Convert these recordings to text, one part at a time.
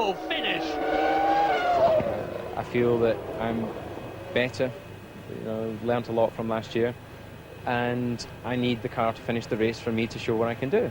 beautiful finish. I feel that I'm better, learnt a lot from last year, and I need the car to finish the race for me to show what I can do.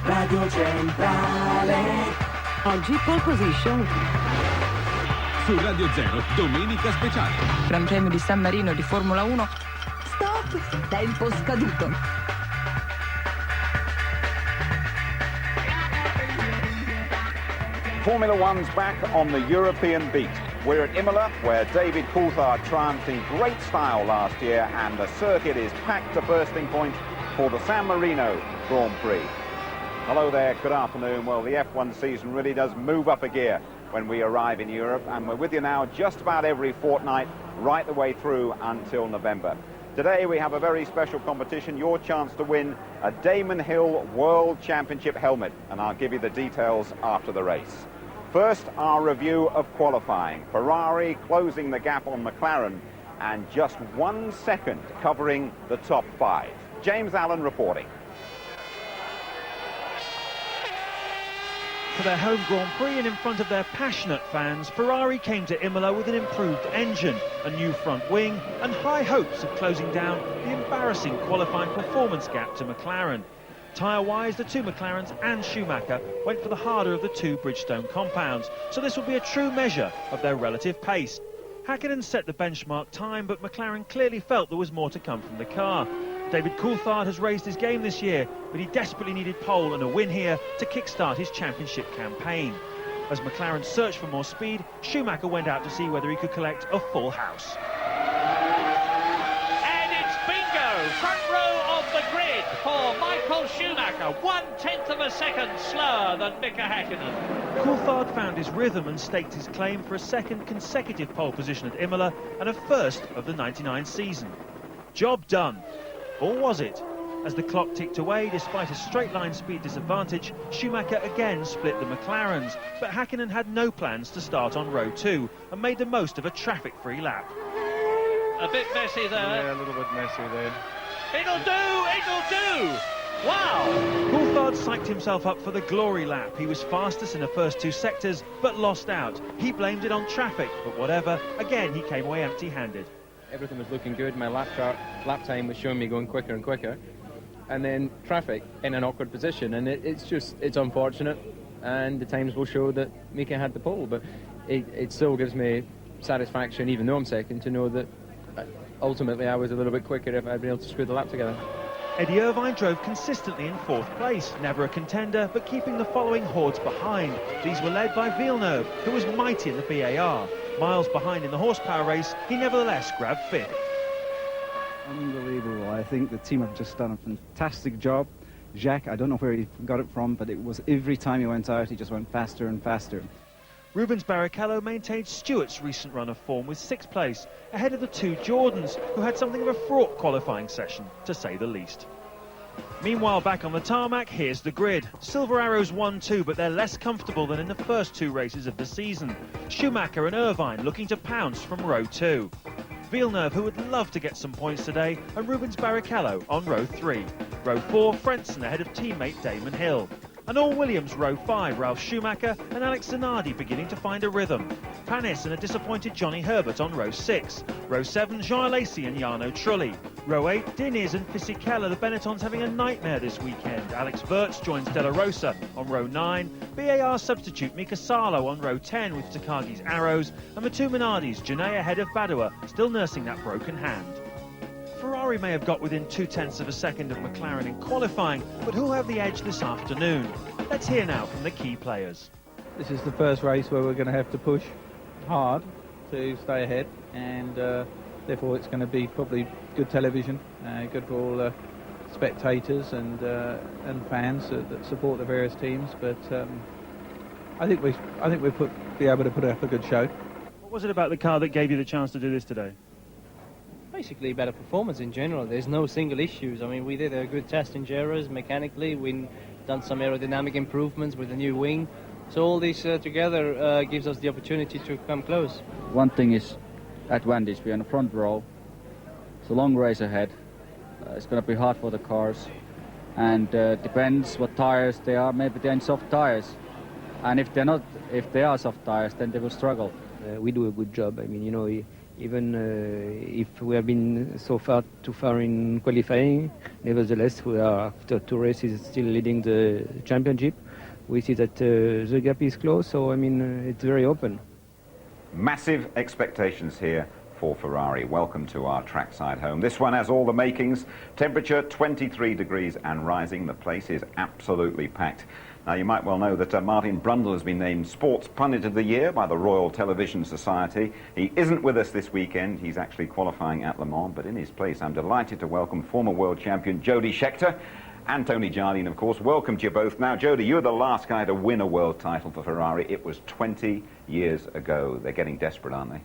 Radio Centrale. Oggi pole position. Su Radio Zero, domenica speciale. Gran Premio di San Marino di Formula 1. Stop! Tempo scaduto. Formula One's back on the European beat. We're at Imola, where David Coulthard triumphed in great style last year, and the circuit is packed to bursting point for the San Marino Grand Prix. Hello there, good afternoon. Well, the F1 season really does move up a gear when we arrive in Europe, and we're with you now just about every fortnight, right the way through until November. Today we have a very special competition, your chance to win a Damon Hill World Championship helmet, and I'll give you the details after the race. First, our review of qualifying. Ferrari closing the gap on McLaren, and just 1 second covering the top 5. James Allen reporting. For their home Grand Prix and in front of their passionate fans, Ferrari came to Imola with an improved engine, a new front wing and high hopes of closing down the embarrassing qualifying performance gap to McLaren. Tyre-wise, the two McLarens and Schumacher went for the harder of the two Bridgestone compounds, so this will be a true measure of their relative pace. Hakkinen set the benchmark time, but McLaren clearly felt there was more to come from the car. David Coulthard has raised his game this year, but he desperately needed pole and a win here to kickstart his championship campaign. As McLaren searched for more speed, Schumacher went out to see whether he could collect a full house. And it's bingo! Front row of the grid for Michael Schumacher, 1/10 of a second slower than Mika Hakkinen. Coulthard found his rhythm and staked his claim for a second consecutive pole position at Imola and a first of the '99 season. Job done. Or was it? As the clock ticked away, despite a straight-line speed disadvantage, Schumacher again split the McLarens, but Hakkinen had no plans to start on row 2 and made the most of a traffic-free lap. A bit messy there. Yeah, a little bit messy there. It'll do! It'll do! Wow! Coulthard psyched himself up for the glory lap. He was fastest in the first 2 sectors, but lost out. He blamed it on traffic, but whatever. Again, he came away empty-handed. Everything was looking good. My lap time was showing me going quicker and quicker, and then traffic in an awkward position, and it's unfortunate, and the times will show that Mika had the pole, but it still gives me satisfaction, even though I'm second, to know that ultimately I was a little bit quicker if I'd been able to screw the lap together. Eddie Irvine drove consistently in 4th place, never a contender, but keeping the following hordes behind. These were led by Villeneuve, who was mighty in the BAR. Miles behind in the horsepower race, he nevertheless grabbed 5th. Unbelievable. I think the team have just done a fantastic job. Jacques, I don't know where he got it from, but it was every time he went out, he just went faster and faster. Rubens Barrichello maintained Stewart's recent run of form with 6th place, ahead of the 2 Jordans, who had something of a fraught qualifying session, to say the least. Meanwhile, back on the tarmac, here's the grid. Silver Arrows 1-2, but they're less comfortable than in the first 2 races of the season. Schumacher and Irvine looking to pounce from row 2. Villeneuve, who would love to get some points today, and Rubens Barrichello on row 3. Row 4, Frentzen ahead of teammate Damon Hill. And all Williams row 5, Ralf Schumacher and Alex Zanardi beginning to find a rhythm. Panis and a disappointed Johnny Herbert on row 6. Row 7, Jean Alesi and Jarno Trulli. Row 8, Diniz and Fisichella, the Benettons having a nightmare this weekend. Alex Wirtz joins Della Rosa on row 9. BAR substitute Mika Salo on row 10 with Takagi's arrows. And Matu Minardi's Janae ahead of Badua, still nursing that broken hand. Ferrari may have got within 0.2 of a second of McLaren in qualifying, but who'll have the edge this afternoon? Let's hear now from the key players. This is the first race where we're going to have to push hard to stay ahead, and therefore it's going to be probably good television, good for all spectators and fans that support the various teams. But I think we'll be able to put up a good show. What was it about the car that gave you the chance to do this today? Basically better performance in general. There's no single issues. I mean, we did a good test in Jerez mechanically. We've done some aerodynamic improvements with the new wing. So all this together gives us the opportunity to come close. One thing is advantage, we're in the front row. It's a long race ahead. It's going to be hard for the cars. And depends what tires they are. Maybe they're in soft tires. And if they're not, if they are soft tires, then they will struggle. We do a good job. I mean, you know, even if we have been too far in qualifying, nevertheless, we are, after 2 races, still leading the championship. We see that the gap is close, so I mean, it's very open. Massive expectations here for Ferrari. Welcome to our trackside home. This one has all the makings. Temperature 23 degrees and rising. The place is absolutely packed. Now, you might well know that Martin Brundle has been named Sports Pundit of the Year by the Royal Television Society. He isn't with us this weekend. He's actually qualifying at Le Mans, but in his place, I'm delighted to welcome former world champion Jody Scheckter and Tony Jardine, of course. Welcome to you both. Now, Jody, you're the last guy to win a world title for Ferrari. It was 20 years ago. They're getting desperate, aren't they?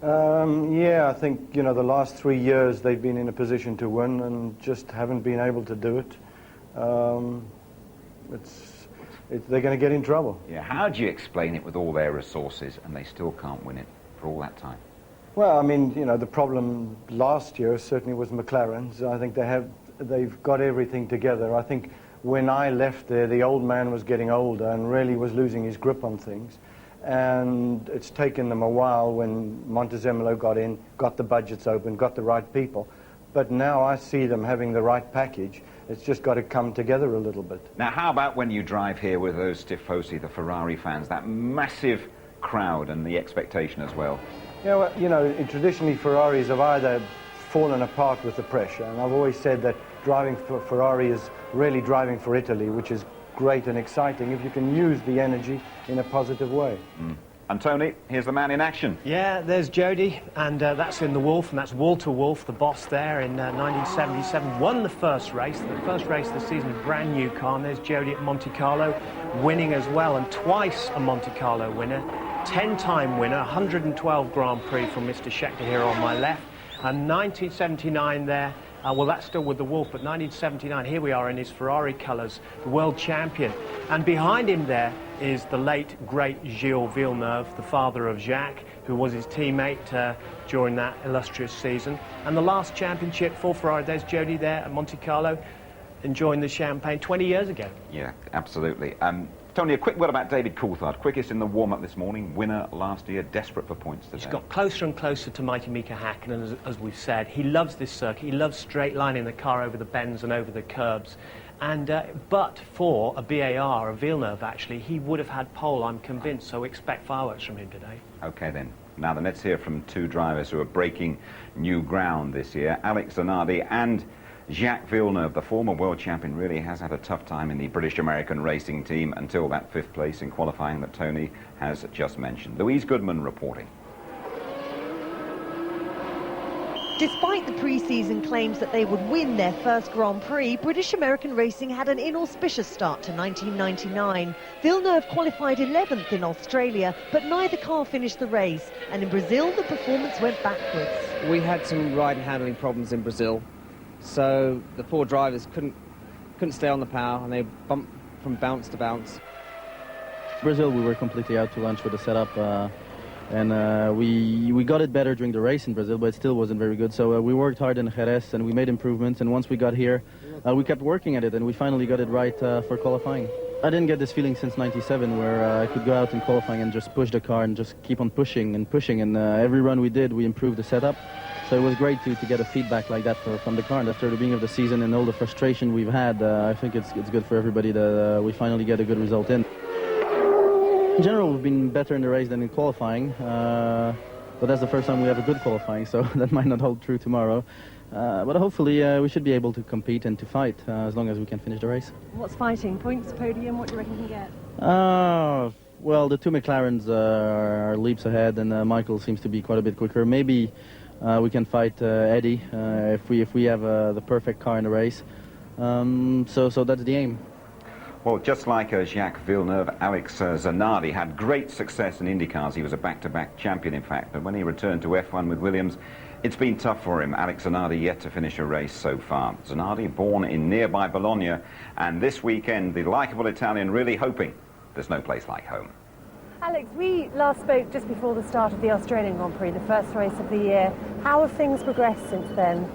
Yeah, I think, you know, the last 3 years they've been in a position to win and just haven't been able to do it. They're going to get in trouble. Yeah, how do you explain it with all their resources and they still can't win it for all that time? Well, I mean, you know, the problem last year certainly was McLaren's. I think they've got everything together. I think when I left there, the old man was getting older and really was losing his grip on things. And it's taken them a while when Montezemolo got in, got the budgets open, got the right people. But now I see them having the right package. It's just got to come together a little bit. Now, how about when you drive here with those tifosi, the Ferrari fans, that massive crowd and the expectation as well? Yeah, well, you know, traditionally Ferraris have either fallen apart with the pressure, and I've always said that driving for Ferrari is really driving for Italy, which is great and exciting if you can use the energy in a positive way. And Tony, here's the man in action. Yeah, there's Jody, and that's in the Wolf, and that's Walter Wolf, the boss there in 1977. Won the first race of the season, a brand new car, and there's Jody at Monte Carlo, winning as well, and twice a Monte Carlo winner, 10-time winner, 112 Grand Prix from Mr. Scheckter here on my left, and 1979 there. Well, that's still with the Wolf, but 1979, here we are in his Ferrari colours, the world champion. And behind him there is the late, great Gilles Villeneuve, the father of Jacques, who was his teammate during that illustrious season. And the last championship for Ferrari, there's Jody there at Monte Carlo, enjoying the champagne 20 years ago. Yeah, absolutely. Tony, a quick word about David Coulthard, quickest in the warm-up this morning, winner last year, desperate for points today. He's got closer and closer to mighty Mika Häkkinen, as we've said. He loves this circuit. He loves straight-lining the car over the bends and over the curbs. And but for a BAR, a Villeneuve actually, he would have had pole, I'm convinced, so expect fireworks from him today. OK then. Now then, let's hear from two drivers who are breaking new ground this year, Alex Zanardi and Jacques Villeneuve. The former world champion really has had a tough time in the British-American racing team until that 5th place in qualifying that Tony has just mentioned. Louise Goodman reporting. Despite the pre-season claims that they would win their first Grand Prix, British-American racing had an inauspicious start to 1999. Villeneuve qualified 11th in Australia, but neither car finished the race, and in Brazil the performance went backwards. We had some ride and handling problems in Brazil, so the 4 drivers couldn't stay on the power, and they bumped from bounce to bounce. Brazil, we were completely out to lunch with the setup. And we got it better during the race in Brazil, but it still wasn't very good. So we worked hard in Jerez and we made improvements. And once we got here, we kept working at it and we finally got it right for qualifying. I didn't get this feeling since '97 where I could go out in qualifying and just push the car and just keep on pushing and pushing. And every run we did, we improved the setup. So it was great to get a feedback like that from the car. And after the beginning of the season and all the frustration we've had, I think it's good for everybody that we finally get a good result in. In general, we've been better in the race than in qualifying, but that's the first time we have a good qualifying, so that might not hold true tomorrow. But hopefully we should be able to compete and to fight as long as we can finish the race. What's fighting? Points, podium, what do you reckon you can get? Well, the 2 McLarens are leaps ahead, and Michael seems to be quite a bit quicker. Maybe we can fight Eddie if we have the perfect car in the race. So that's the aim. Well, just like Jacques Villeneuve, Alex Zanardi had great success in IndyCars. He was a back-to-back champion, in fact. But when he returned to F1 with Williams, it's been tough for him. Alex Zanardi yet to finish a race so far. Zanardi born in nearby Bologna, and this weekend the likeable Italian really hoping there's no place like home. Alex, we last spoke just before the start of the Australian Grand Prix, the first race of the year. How have things progressed since then?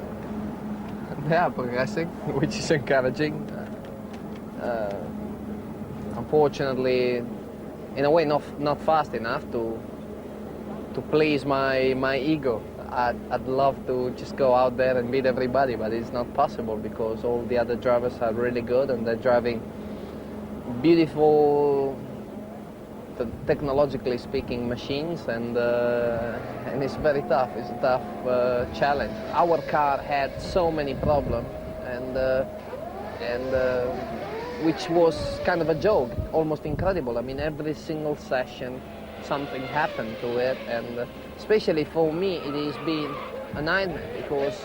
They are progressing, which is encouraging. Unfortunately, in a way, not fast enough to please my ego. I'd love to just go out there and beat everybody, but it's not possible because all the other drivers are really good and they're driving beautiful, technologically speaking, machines, and it's very tough. It's a tough challenge. Our car had so many problems, and which was kind of a joke, almost incredible. I mean, every single session something happened to it, and especially for me it has been a nightmare because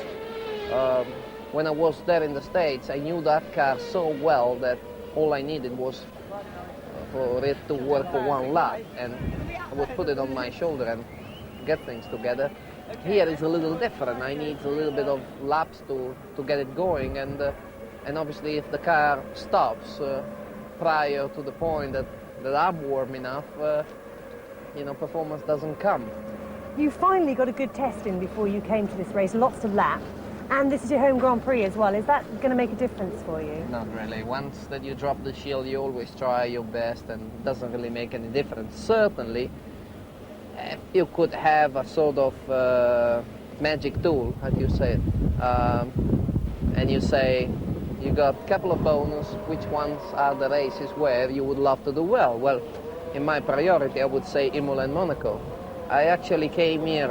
when I was there in the States I knew that car so well that all I needed was for it to work for one lap, and I would put it on my shoulder and get things together. Here it's a little different. I need a little bit of laps to get it going, and obviously if the car stops prior to the point that I'm warm enough, performance doesn't come. You finally got a good test in before you came to this race, lots of laps, and this is your home Grand Prix as well. Is that going to make a difference for you? Not really. Once that you drop the shield, you always try your best, and it doesn't really make any difference. Certainly, if you could have a sort of magic tool, as you said, and you say you got a couple of bonus, which ones are the races where you would love to do well? Well, in my priority, I would say Imola and Monaco. I actually came here,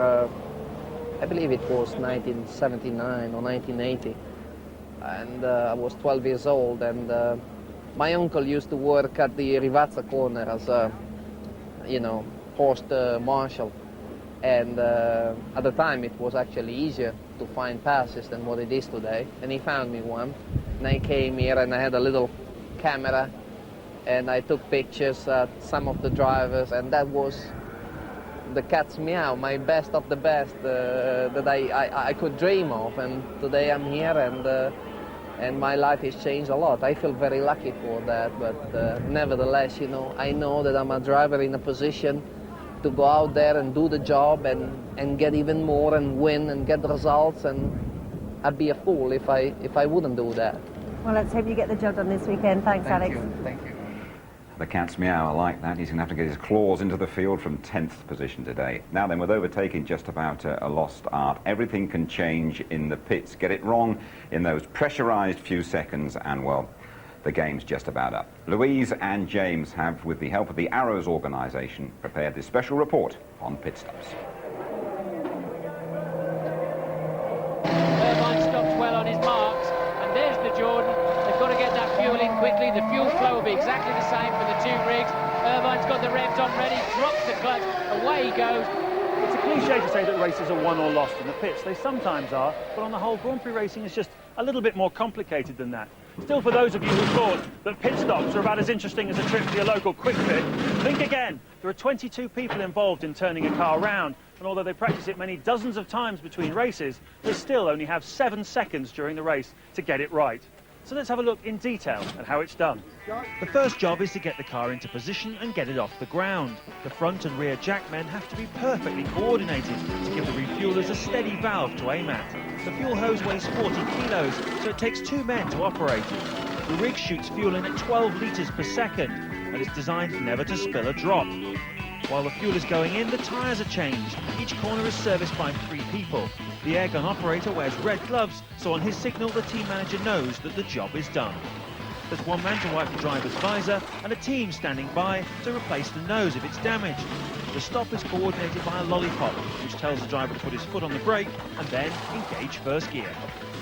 I believe it was 1979 or 1980, and I was 12 years old, and my uncle used to work at the Rivazza corner as a, post marshal, and at the time it was actually easier to find passes than what it is today, and he found me one, and I came here and I had a little camera, and I took pictures at some of the drivers, and that was the cat's meow, my best of the best that I could dream of. And today I'm here, and my life has changed a lot. I feel very lucky for that, but nevertheless, I know that I'm a driver in a position to go out there and do the job and get even more and win and get results, and I'd be a fool if I wouldn't do that. Well, let's hope you get the job done this weekend. Thanks, Alex. Thank you. The cat's meow, I like that. He's going to have to get his claws into the field from 10th position today. Now then, with overtaking just about a lost art, everything can change in the pits. Get it wrong in those pressurised few seconds, and, well, the game's just about up. Louise and James have, with the help of the Arrows organisation, prepared this special report on pit stops. Irvine stops well on his marks, and there's the Jordan. They've got to get that fuel in quickly. The fuel flow will be exactly the same for the two rigs. Irvine's got the revs on ready, drops the clutch, away he goes. It's a cliche to say that races are won or lost in the pits. They sometimes are, but on the whole, Grand Prix racing is just a little bit more complicated than that. Still, for those of you who thought that pit stops are about as interesting as a trip to your local quick fit, think again. There are 22 people involved in turning a car round, and although they practice it many dozens of times between races, they still only have 7 seconds during the race to get it right. So let's have a look in detail at how it's done. The first job is to get the car into position and get it off the ground. The front and rear jackmen have to be perfectly coordinated to give the refuelers a steady valve to aim at. The fuel hose weighs 40 kilos, so it takes 2 men to operate it. The rig shoots fuel in at 12 litres per second, and it's designed never to spill a drop. While the fuel is going in, the tyres are changed. Each corner is serviced by 3 people. The airgun operator wears red gloves, so on his signal the team manager knows that the job is done. There's 1 man to wipe the driver's visor and a team standing by to replace the nose if it's damaged. The stop is coordinated by a lollipop, which tells the driver to put his foot on the brake and then engage first gear.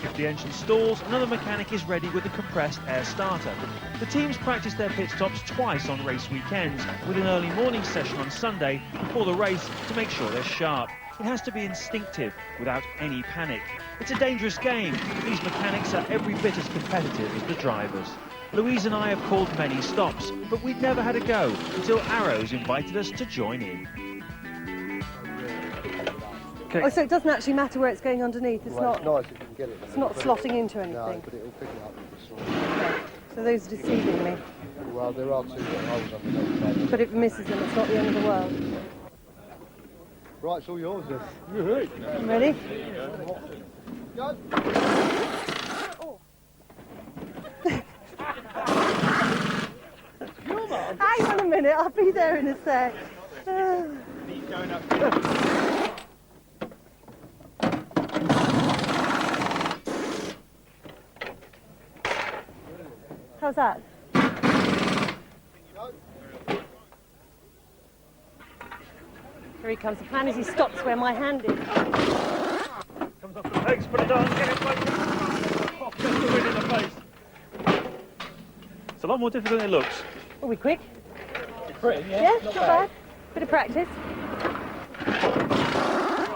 If the engine stalls, another mechanic is ready with a compressed air starter. The teams practice their pit stops twice on race weekends, with an early morning session on Sunday before the race to make sure they're sharp. it has to be instinctive, without any panic. It's a dangerous game. These mechanics are every bit as competitive as the drivers. Louise and I have called many stops, but we'd never had a go until Arrows invited us to join in. Okay. Oh, so it doesn't actually matter where it's going underneath? It's not. It's nice if you can get it. It's not slotting into anything. No, but it'll pick it up. So those are deceiving me. Well, there are two little holes underneath. But if it misses them, it's not the end of the world. Right, it's all yours then. Ready? Go. Hang on a minute, I'll be there in a sec. How's that? Here he comes. The plan is he stops where my hand is. Comes off the pegs, put it on, get it close. Oh, just the wind in the face. It's a lot more difficult than it looks. Are we quick? Pretty, Yeah, not bad. Bit of practice.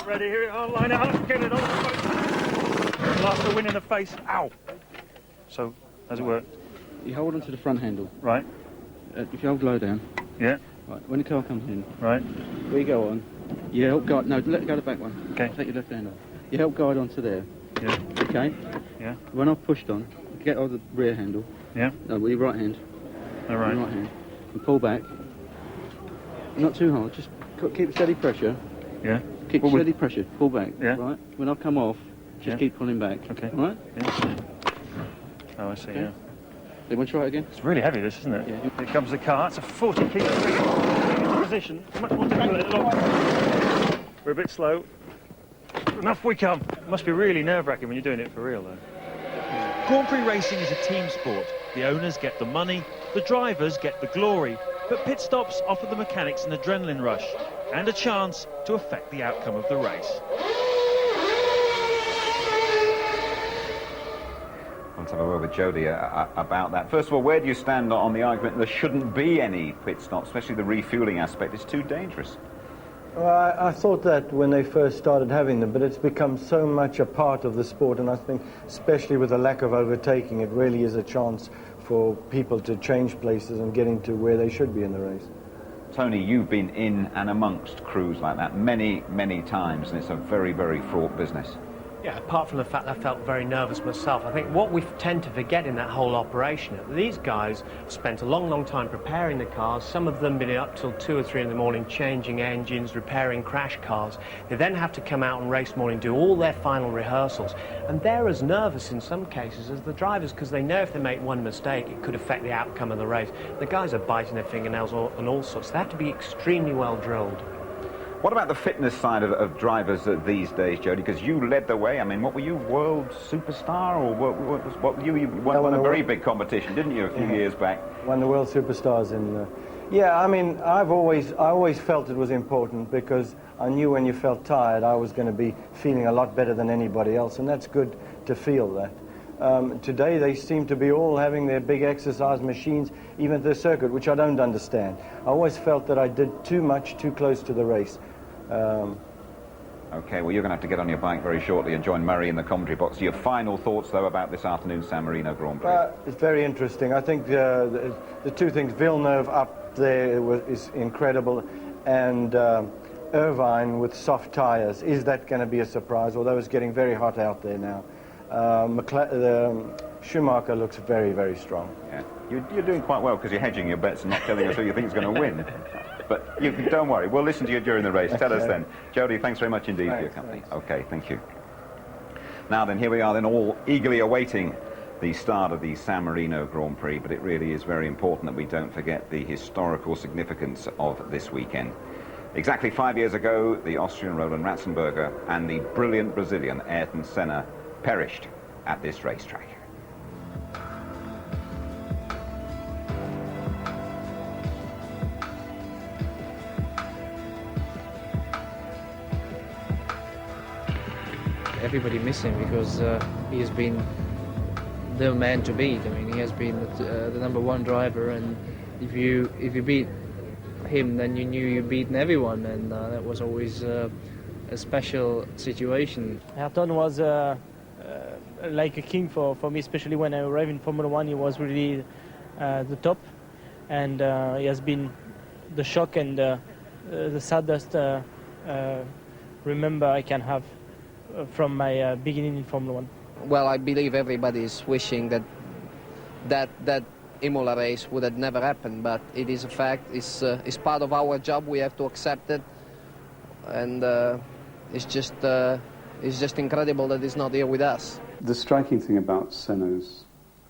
Ready, here we are, line out, get it on. Blast the wind in the face. Ow! So, how's it work? You hold onto the front handle. Right. If you hold low down. Yeah. Right. When the car comes in. Right. We go on. You help guide. No, let go the back one. Okay. Take your left hand off. You help guide onto there. Yeah. Okay. Yeah. When I've pushed on, get on the rear handle. Yeah. No, with your right hand. All right. Your right hand. And pull back. Not too hard. Just keep steady pressure. Yeah. Keep steady pressure. Pull back. Yeah. Right. When I come off, just keep pulling back. Okay. All right. Yeah. Oh, I see. Okay. Yeah. You want to try it again? It's really heavy, this, isn't it? Yeah. Here comes the car. It's a 40 kilo position. It's much more difficult than it looks. We're a bit slow. Enough we come. It must be really nerve-wracking when you're doing it for real, though. Grand Prix racing is a team sport. The owners get the money, the drivers get the glory. But pit stops offer the mechanics an adrenaline rush and a chance to affect the outcome of the race. Let's have a word with Jody about that. First of all, where do you stand on the argument there shouldn't be any pit stops, especially the refuelling aspect? It's too dangerous. Well, I thought that when they first started having them, but it's become so much a part of the sport, and I think especially with the lack of overtaking, it really is a chance for people to change places and getting to where they should be in the race. Tony, you've been in and amongst crews like that many, many times, and it's a very, very fraught business. Yeah, apart from the fact I felt very nervous myself, I think what we tend to forget in that whole operation, these guys spent a long, long time preparing the cars. Some of them been up till 2 or 3 in the morning changing engines, repairing crash cars. They then have to come out on race morning, do all their final rehearsals. And they're as nervous in some cases as the drivers, because they know if they make one mistake, it could affect the outcome of the race. The guys are biting their fingernails and all sorts. They have to be extremely well drilled. What about the fitness side of drivers these days, Jody? Because you led the way. I mean, what were you, world superstar, or what you won a very big competition, didn't you, a few years back? Won the world superstars in. Yeah, I mean, I always felt it was important, because I knew when you felt tired, I was going to be feeling a lot better than anybody else, and that's good to feel that. Today they seem to be all having their big exercise machines, even at the circuit, which I don't understand. I always felt that I did too much, too close to the race. Okay, well, you're going to have to get on your bike very shortly and join Murray in the commentary box. Your final thoughts, though, about this afternoon's San Marino Grand Prix? It's very interesting. I think the two things, Villeneuve up there is incredible, and Irvine with soft tyres. Is that going to be a surprise? Although it's getting very hot out there now. Schumacher looks very, very strong. Yeah. You're doing quite well, because you're hedging your bets and not telling us who you think is going to win. But don't worry, we'll listen to you during the race. Tell us then. Jody, thanks very much indeed for your company. Thanks. Okay, thank you. Now then, here we are then, all eagerly awaiting the start of the San Marino Grand Prix, but it really is very important that we don't forget the historical significance of this weekend. Exactly 5 years ago, the Austrian Roland Ratzenberger and the brilliant Brazilian Ayrton Senna perished at this racetrack. Everybody miss him, because he has been the man to beat. I mean, he has been the #1 driver, and if you beat him, then you knew you'd beaten everyone, and that was always a special situation. Ayrton was like a king for me, especially when I arrived in Formula One. He was really the top, and he has been the shock and the saddest remember I can have from my beginning in Formula One. Well, I believe everybody is wishing that Imola race would have never happened, but it is a fact. It's part of our job. We have to accept it, and it's just incredible that he's not here with us. The striking thing about Senna's,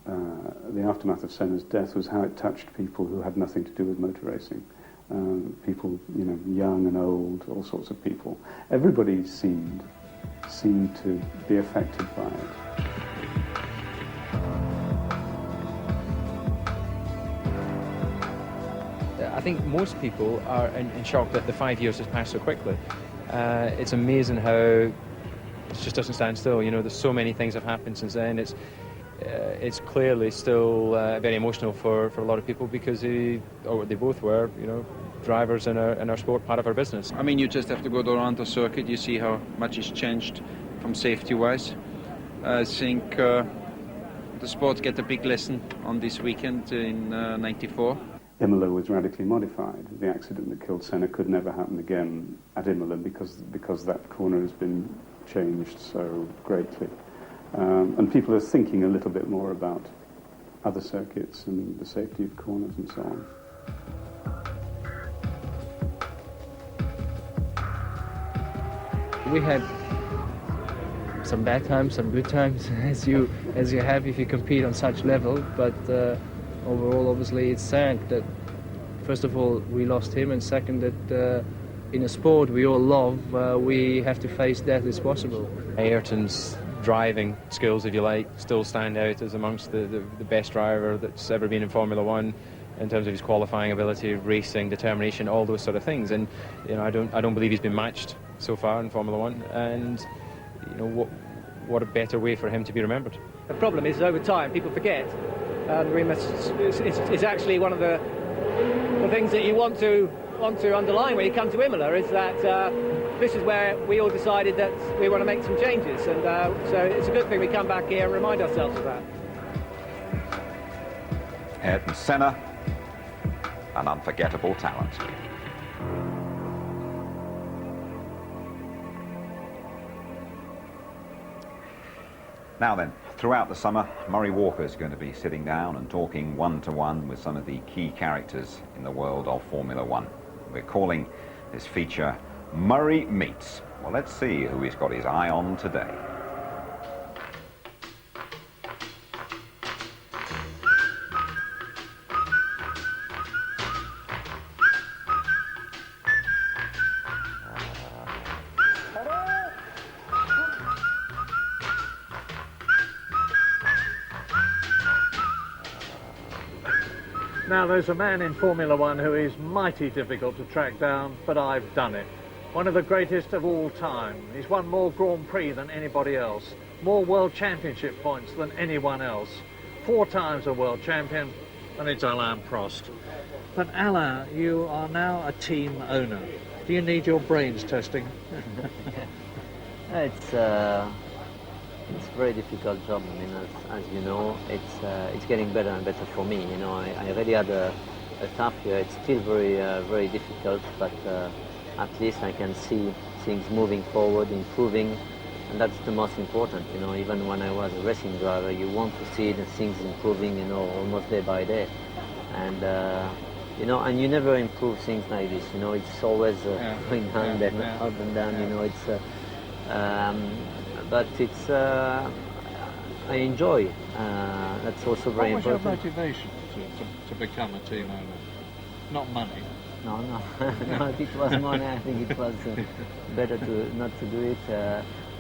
the aftermath of Senna's death, was how it touched people who had nothing to do with motor racing. People, you know, young and old, all sorts of people. Everybody seemed to be affected by it. I think most people are in shock that the 5 years has passed so quickly. It's amazing how it just doesn't stand still. You know, there's so many things have happened since then. It's clearly still very emotional for a lot of people because they both were, you know, drivers in our sport, part of our business. I mean, you just have to go around the circuit. You see how much it's changed from safety-wise. I think the sport get a big lesson on this weekend in '94. Imola was radically modified. The accident that killed Senna could never happen again at Imola because that corner has been changed so greatly. And people are thinking a little bit more about other circuits and the safety of corners and so on. We had some bad times, some good times, as you have if you compete on such level. But overall, obviously, it's sad that first of all we lost him, and second that in a sport we all love, we have to face death as possible. Ayrton's driving skills, if you like, still stand out as amongst the best driver that's ever been in Formula One in terms of his qualifying ability, racing, determination, all those sort of things. And you know, I don't believe he's been matched so far in Formula One. And you know, what a better way for him to be remembered. The problem is, over time, people forget. It's actually one of the things that you want to underline when you come to Imola, is that this is where we all decided that we want to make some changes, and so it's a good thing we come back here and remind ourselves of that. Ayrton Senna, an unforgettable talent. Now then, throughout the summer, Murray Walker is going to be sitting down and talking one-to-one with some of the key characters in the world of Formula One. We're calling this feature Murray Meets. Well, let's see who he's got his eye on today. Now, there's a man in Formula One who is mighty difficult to track down, but I've done it. One of the greatest of all time. He's won more Grand Prix than anybody else, more World Championship points than anyone else, 4 times a world champion, and it's Alain Prost. But Alain, you are now a team owner. Do you need your brains testing? It's a very difficult job. I mean, as you know, it's getting better and better for me. You know, I already had a tough year. It's still very difficult, but at least I can see things moving forward, improving, and that's the most important. You know, even when I was a racing driver, you want to see the things improving, you know, almost day by day, and you know, and you never improve things like this. You know, it's always going down, then up and down. You know, it's. But it's, I enjoy. That's also very important. What was your motivation to become a team owner? Not money. No, no, if it was money, I think it was better not to do it.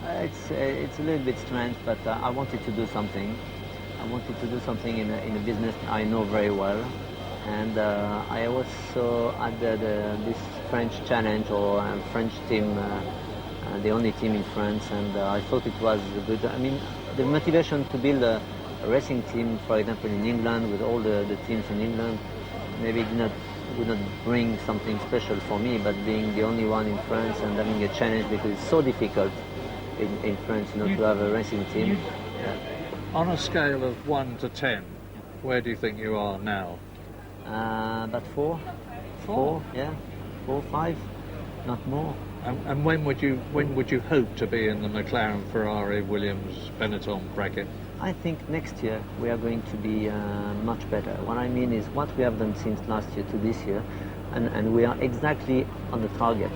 It's a little bit strange, but I wanted to do something. I wanted to do something in a business I know very well, and I also had this French challenge, or French team. The only team in France, and I thought it was good. I mean, the motivation to build a racing team, for example, in England, with all the teams in England, maybe did not bring something special for me, but being the only one in France and having a challenge, because it's so difficult in France, you know, to have a racing team. On a scale of 1 to 10, where do you think you are now? About 4. 4, yeah, 4, 5, not more. And when would you hope to be in the McLaren, Ferrari, Williams, Benetton bracket? I think next year we are going to be much better. What I mean is what we have done since last year to this year, and we are exactly on the target.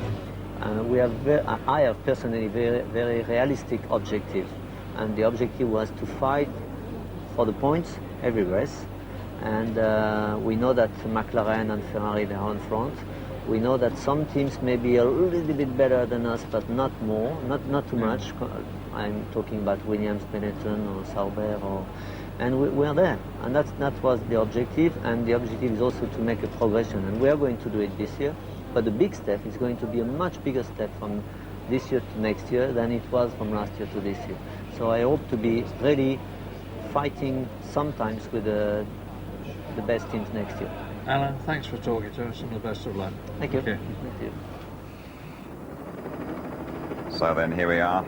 I have personally very realistic objective, and the objective was to fight for the points every race. And we know that McLaren and Ferrari, they are on front. We know that some teams may be a little bit better than us, but not more, not too much. I'm talking about Williams, Benetton, or Sauber, and we're there. And that was the objective, and the objective is also to make a progression, and we are going to do it this year. But the big step is going to be a much bigger step from this year to next year than it was from last year to this year. So I hope to be really fighting sometimes with the best teams next year. Alain, thanks for talking to us and the best of luck. Thank you. Okay. Thank you. So then here we are.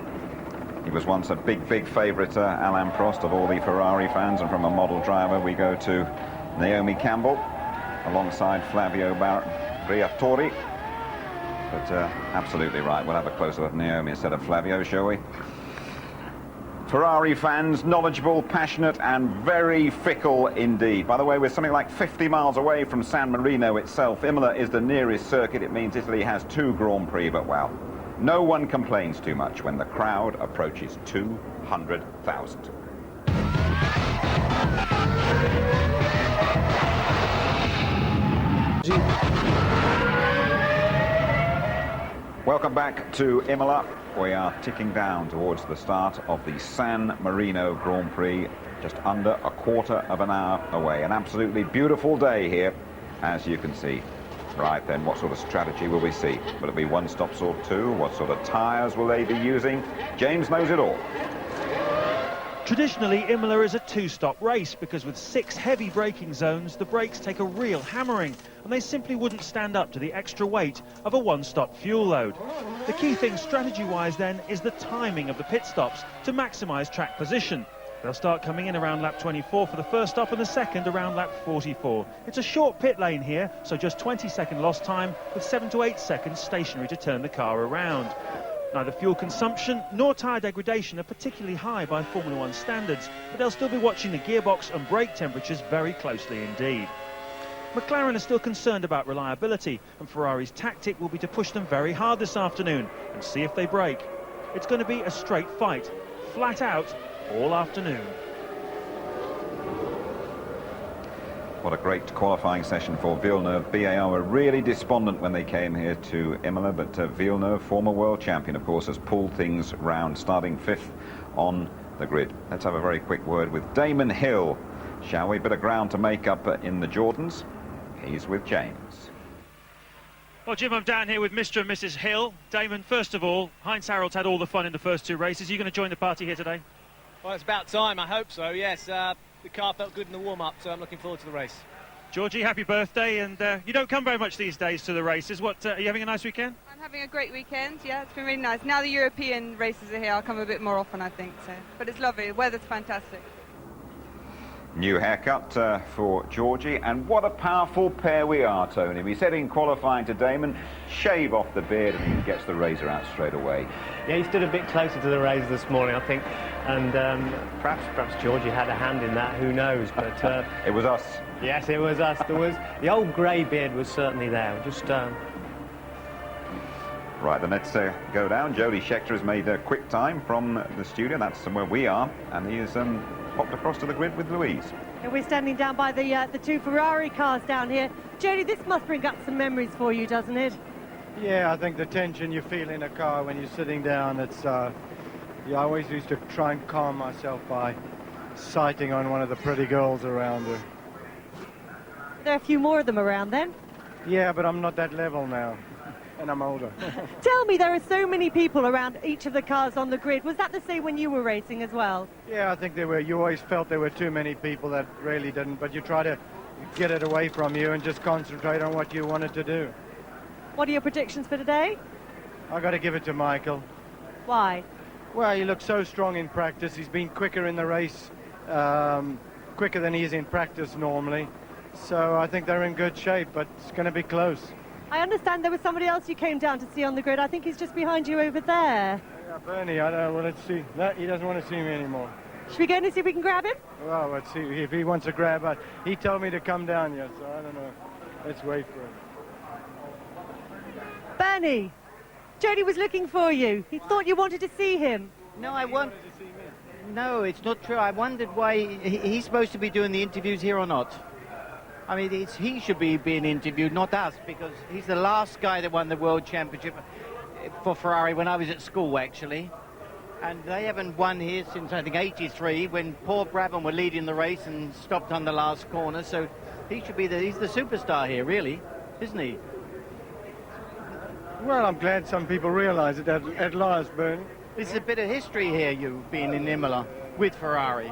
He was once a big favourite, Alain Prost, of all the Ferrari fans, and from a model driver we go to Naomi Campbell alongside Flavio Briatore. But absolutely right, we'll have a close-up of Naomi instead of Flavio, shall we? Ferrari fans, knowledgeable, passionate and very fickle indeed. By the way, we're something like 50 miles away from San Marino itself. Imola is the nearest circuit. It means Italy has 2 Grand Prix, but well, no one complains too much when the crowd approaches 200,000. Welcome back to Imola. We are ticking down towards the start of the San Marino Grand Prix, just under a quarter of an hour away. An absolutely beautiful day here, as you can see. Right then, what sort of strategy will we see? Will it be one stops or 2? What sort of tyres will they be using? James knows it all. Traditionally, Imola is a 2-stop race because with 6 heavy braking zones, the brakes take a real hammering and they simply wouldn't stand up to the extra weight of a 1-stop fuel load. The key thing strategy-wise then is the timing of the pit stops to maximise track position. They'll start coming in around lap 24 for the first stop and the second around lap 44. It's a short pit lane here, so just 20-second lost time with 7 to 8 seconds stationary to turn the car around. Neither fuel consumption nor tyre degradation are particularly high by Formula 1 standards, but they'll still be watching the gearbox and brake temperatures very closely indeed. McLaren are still concerned about reliability, and Ferrari's tactic will be to push them very hard this afternoon and see if they break. It's going to be a straight fight, flat out, all afternoon. What a great qualifying session for Villeneuve. BAR were really despondent when they came here to Imola, but Villeneuve, former world champion, of course, has pulled things round, starting 5th on the grid. Let's have a very quick word with Damon Hill, shall we? Bit of ground to make up in the Jordans. He's with James. Well, Jim, I'm down here with Mr. and Mrs. Hill. Damon, first of all, Heinz Harald's had all the fun in the first 2 races. Are you going to join the party here today? Well, it's about time, I hope so, yes. The car felt good in the warm-up, so I'm looking forward to the race. Georgie, happy birthday, and you don't come very much these days to the races. What, are you having a nice weekend? I'm having a great weekend, yeah, it's been really nice. Now the European races are here, I'll come a bit more often, I think, so. But it's lovely, the weather's fantastic. New haircut for Georgie, and what a powerful pair we are, Tony. We said in qualifying to Damon, shave off the beard and he gets the razor out straight away. Yeah, he stood a bit closer to the razor this morning, I think, and perhaps Georgie had a hand in that, who knows, but... It was us. Yes, it was us. There was, the old grey beard was certainly there, just... Right, then let's go down. Jody Scheckter has made a quick time from the studio, that's where we are, and he is popped across to the grid with Louise. And we're standing down by the 2 Ferrari cars down here. Jody, this must bring up some memories for you, doesn't it? Yeah, I think the tension you feel in a car when you're sitting down, it's... yeah, I always used to try and calm myself by sighting on one of the pretty girls around her. There are a few more of them around then. Yeah, but I'm not that level now, and I'm older. Tell me, there are so many people around each of the cars on the grid. Was that the same when you were racing as well? Yeah, I think there were. You always felt there were too many people that really didn't, but you try to get it away from you and just concentrate on what you wanted to do. What are your predictions for today? I got to give it to Michael. Why? Well, he looks so strong in practice. He's been quicker in the race, quicker than he is in practice normally. So I think they're in good shape, but it's going to be close. I understand there was somebody else you came down to see on the grid. I think he's just behind you over there. Yeah, Bernie, I don't want to see that. He doesn't want to see me anymore. Should we go in and see if we can grab him? Well, let's see if he wants to grab us. He told me to come down yet, so I don't know. Let's wait for him. Bernie, Jody was looking for you. He thought you wanted to see him. No, I want. No, it's not true. I wondered why he's supposed to be doing the interviews here or not. I mean, he should be being interviewed, not us, because he's the last guy that won the World Championship for Ferrari when I was at school, actually. And they haven't won here since, I think, 83, when Paul Brabham were leading the race and stopped on the last corner. So he should be he's the superstar here, really, isn't he? Well, I'm glad some people realise it at last, Bernie. This is a bit of history here, you being in Imola with Ferrari.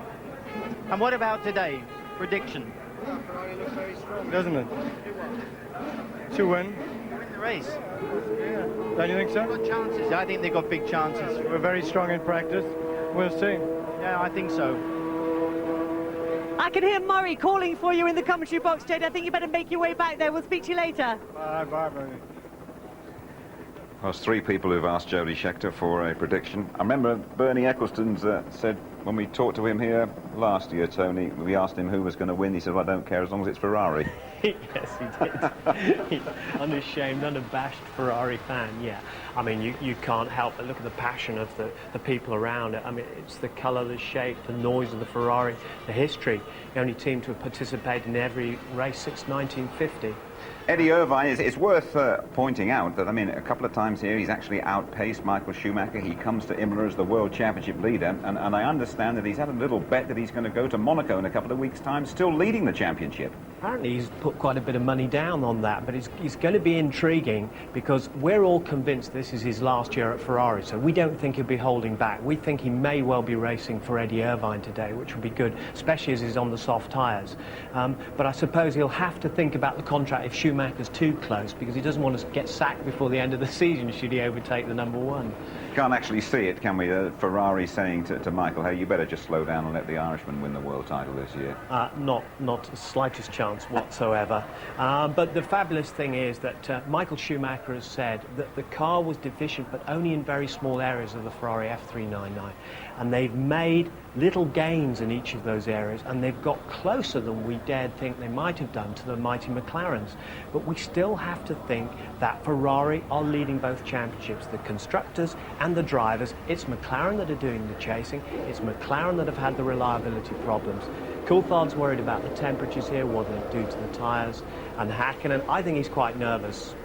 And what about today? Prediction? Ferrari looks very strong, doesn't it? To win. Win the race. Yeah. Don't you think so? Got chances. I think they've got big chances. We're very strong in practice. We'll see. Yeah, I think so. I can hear Murray calling for you in the commentary box, Jade. I think you better make your way back there. We'll speak to you later. Bye, Bernie. There's three people who've asked Jody Scheckter for a prediction. I remember Bernie Ecclestone's said when we talked to him here last year, Tony, we asked him who was going to win. He said, well, I don't care as long as it's Ferrari. Yes, he did. Unashamed, unabashed Ferrari fan, yeah. I mean, you can't help but look at the passion of the people around it. I mean, it's the colour, the shape, the noise of the Ferrari, the history. The only team to have participated in every race since 1950. Eddie Irvine, it's worth pointing out that, I mean, a couple of times here he's actually outpaced Michael Schumacher. He comes to Imola as the World Championship leader, and I understand that he's had a little bet that he's going to go to Monaco in a couple of weeks' time, still leading the championship. Apparently he's put quite a bit of money down on that, but it's going to be intriguing because we're all convinced this is his last year at Ferrari, so we don't think he'll be holding back. We think he may well be racing for Eddie Irvine today, which would be good, especially as he's on the soft tyres. But I suppose he'll have to think about the contract if Schumacher's too close, because he doesn't want to get sacked before the end of the season should he overtake the number one. Can't actually see it, can we? Ferrari saying to Michael, hey, you better just slow down and let the Irishman win the world title this year. Not the slightest chance whatsoever. But the fabulous thing is that Michael Schumacher has said that the car was deficient, but only in very small areas of the Ferrari F399. And they've made little gains in each of those areas, and they've got closer than we dared think they might have done to the mighty McLarens. But we still have to think that Ferrari are leading both championships, the constructors and the drivers. It's McLaren that are doing the chasing. It's McLaren that have had the reliability problems. Coulthard's worried about the temperatures here, what they do to the tyres, and Hakkinen, I think he's quite nervous.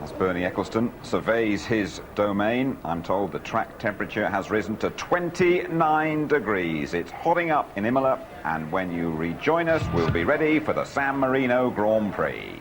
As Bernie Ecclestone surveys his domain, I'm told the track temperature has risen to 29 degrees. It's hotting up in Imola, and when you rejoin us, we'll be ready for the San Marino Grand Prix.